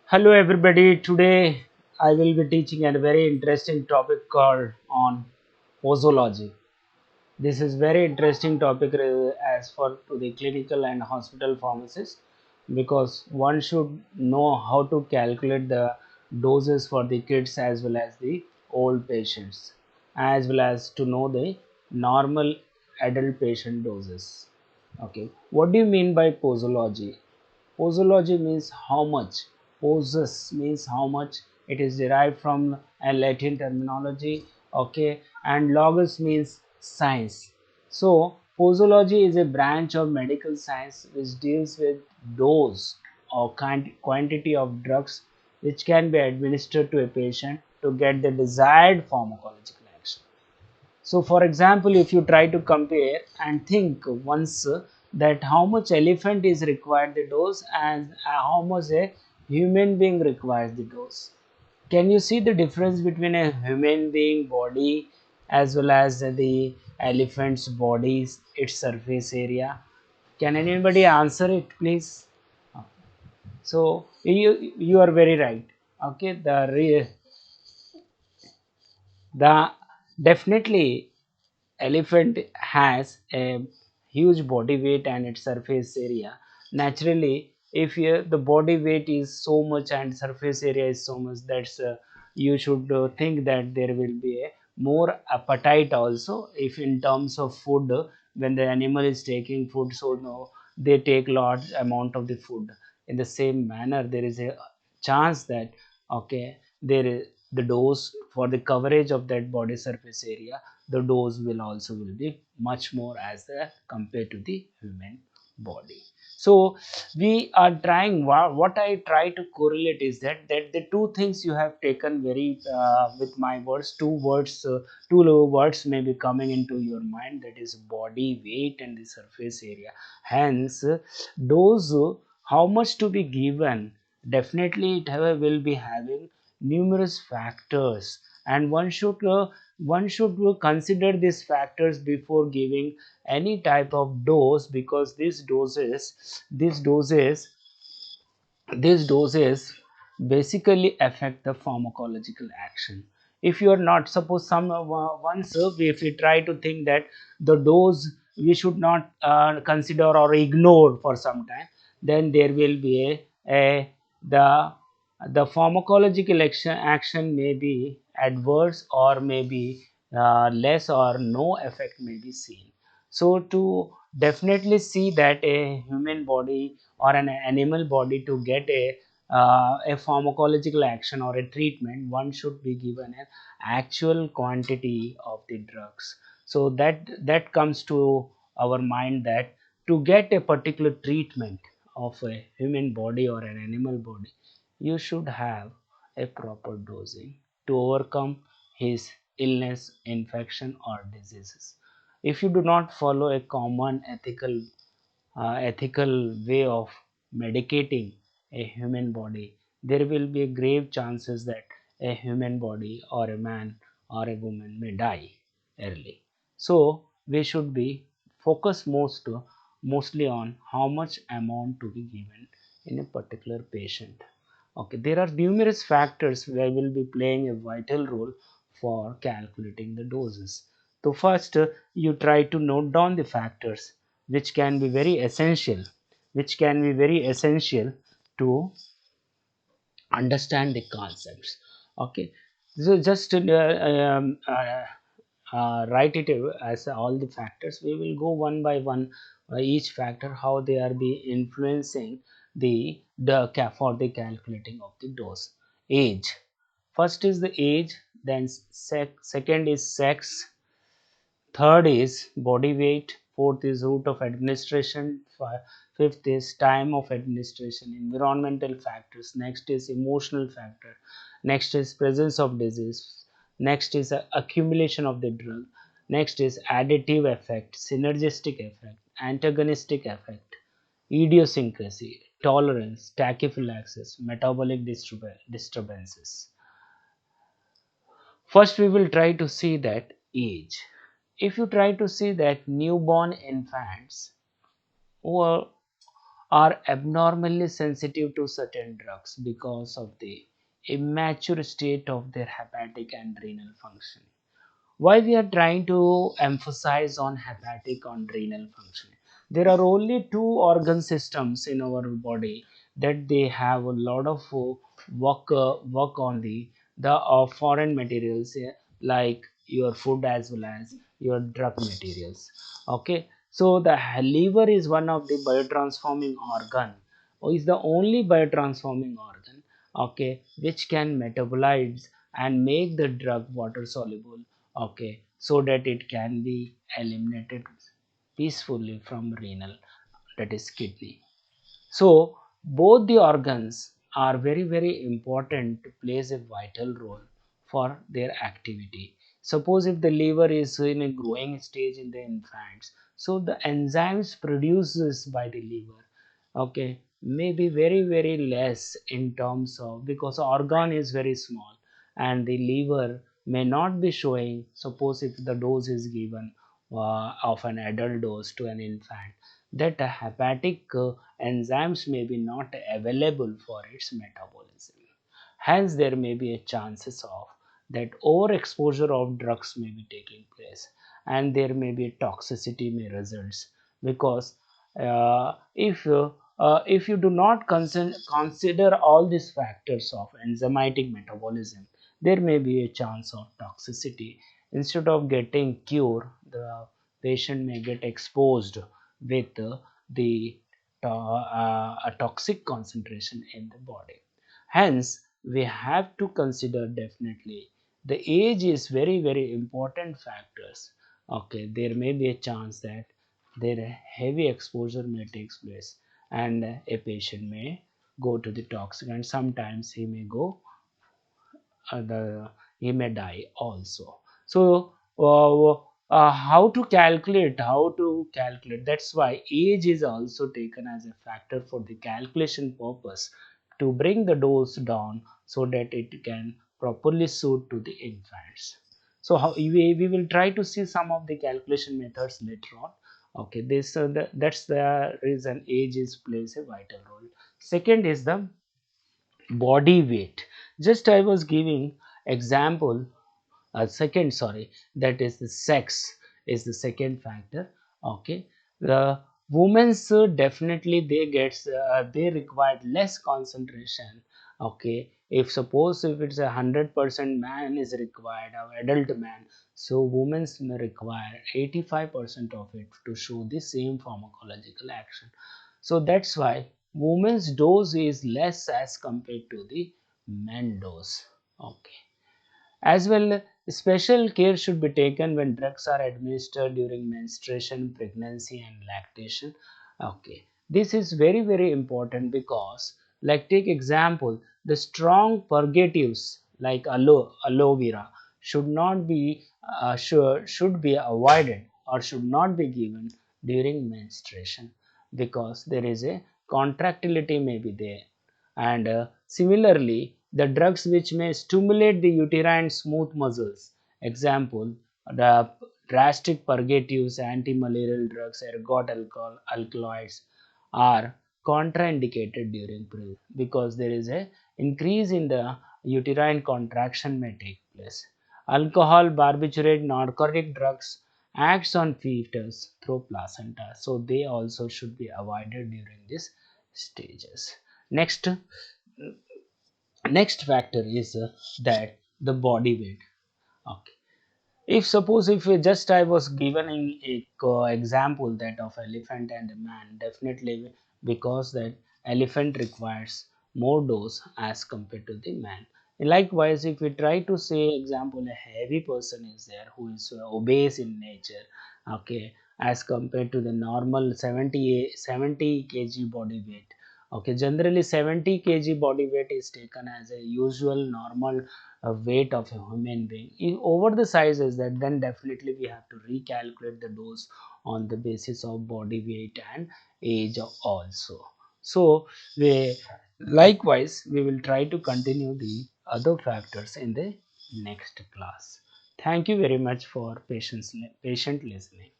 Hello everybody. Today I will be teaching a very interesting topic called on posology. This is very interesting topic as for to the clinical and hospital pharmacist because one should know how to calculate the doses for the kids as well as the old patients, as well as to know the normal adult patient doses. Okay, what do you mean by posology? Posology means how much. Posus means how much. It is derived from a Latin terminology. Okay, and logos means science. So posology is a branch of medical science which deals with dose or quantity of drugs which can be administered to a patient to get the desired pharmacological action. So, for example, if you try to compare and think once that how much elephant is required the dose and how much a human being requires the dose. Can you see the difference between a human being body as well as the elephant's body's its surface area? Can anybody answer it, please? So you are very right. Okay, the definitely elephant has a huge body weight and its surface area. Naturally, if the body weight is so much and surface area is so much, that's you should think that there will be a more appetite also. If in terms of food, when the animal is taking food, so no, they take large amount of the food. In the same manner, there is a chance that okay, there is the dose for the coverage of that body surface area, the dose will also will be much more as the compared to the human body. So we are trying what I try to correlate is that the two things you have taken very with my words, two words may be coming into your mind, that is body weight and the surface area. Hence dose, how much to be given, definitely it will be having numerous factors, and one should consider these factors before giving any type of dose, because these doses basically affect the pharmacological action. If you are not, suppose some once if we try to think that the dose we should not consider or ignore for some time, then there will be a the the pharmacological action may be adverse or may be less or no effect may be seen. So to definitely see that a human body or an animal body to get a pharmacological action or a treatment, one should be given an actual quantity of the drugs. So that comes to our mind that to get a particular treatment of a human body or an animal body, you should have a proper dosing to overcome his illness, infection, or diseases. If you do not follow a common ethical way of medicating a human body, there will be grave chances that a human body or a man or a woman may die early. So we should be focused mostly on how much amount to be given in a particular patient. Okay, there are numerous factors that will be playing a vital role for calculating the doses. So first, you try to note down the factors which can be very essential, to understand the concepts. Okay, so just write it as all the factors. We will go one by one, each factor how they are be influencing for the calculating of the dose. Age, first is the age, then second is sex, third is body weight, fourth is route of administration, fifth is time of administration, environmental factors, next is emotional factor, next is presence of disease, next is accumulation of the drug, next is additive effect, synergistic effect, antagonistic effect, idiosyncrasy, tolerance, tachyphylaxis, metabolic disturbances. First, we will try to see that age. If you try to see that newborn infants, or are abnormally sensitive to certain drugs because of the immature state of their hepatic and renal function. Why we are trying to emphasize on hepatic and renal function? There are only two organ systems in our body that they have a lot of work on the foreign materials, like your food as well as your drug materials. Okay, so the liver is one of the biotransforming organ, or is the only biotransforming organ, okay, which can metabolize and make the drug water soluble, okay, so that it can be eliminated peacefully from renal, that is kidney. So both the organs are very very important to plays a vital role for their activity. Suppose if the liver is in a growing stage in the infants, so the enzymes produced by the liver, okay, may be very very less in terms of, because organ is very small and the liver may not be showing. Suppose if the dose is given of an adult dose to an infant, that hepatic enzymes may be not available for its metabolism. Hence, there may be a chances of that overexposure of drugs may be taking place, and there may be toxicity may results, because if you do not consider all these factors of enzymatic metabolism, there may be a chance of toxicity. Instead of getting cure, the patient may get exposed with a toxic concentration in the body. Hence, we have to consider definitely the age is very very important factors. Okay, there may be a chance that their heavy exposure may take place, and a patient may go to the toxic, and sometimes he may go the he may die also. So how to calculate, that's why age is also taken as a factor for the calculation purpose, to bring the dose down so that it can properly suit to the infants. So how we will try to see some of the calculation methods later on. Okay, that's the reason age is plays a vital role. Second is the body weight. Just I was giving example, second, sorry, that is the sex is the second factor. Okay, the women's definitely they require less concentration. Okay, if suppose if it's 100% man is required, of adult man, so women's may require 85% of it to show the same pharmacological action. So that's why women's dose is less as compared to the men dose. Okay, as well, special care should be taken when drugs are administered during menstruation, pregnancy, and lactation. Okay, this is very very important because, like take example, the strong purgatives like aloe vera should not be should be avoided or should not be given during menstruation, because there is a contractility may be there. And similarly, the drugs which may stimulate the uterine smooth muscles, example, the drastic purgatives, anti-malarial drugs, ergot alkaloids, are contraindicated during pregnancy, because there is a increase in the uterine contraction may take place. Alcohol, barbiturate, narcotic drugs acts on fetus through placenta, so they also should be avoided during these stages. Next next factor is that the body weight. Okay, if suppose if we just I was given in a example that of elephant and a man, definitely, because that elephant requires more dose as compared to the man. Likewise, if we try to say example, a heavy person is there who is obese in nature, okay, as compared to the normal 70 kg body weight. Okay, generally 70 kg body weight is taken as a usual normal weight of a human being. If over the size is that, then definitely we have to recalculate the dose on the basis of body weight and age also. So we likewise we will try to continue the other factors in the next class. Thank you very much for patient listening.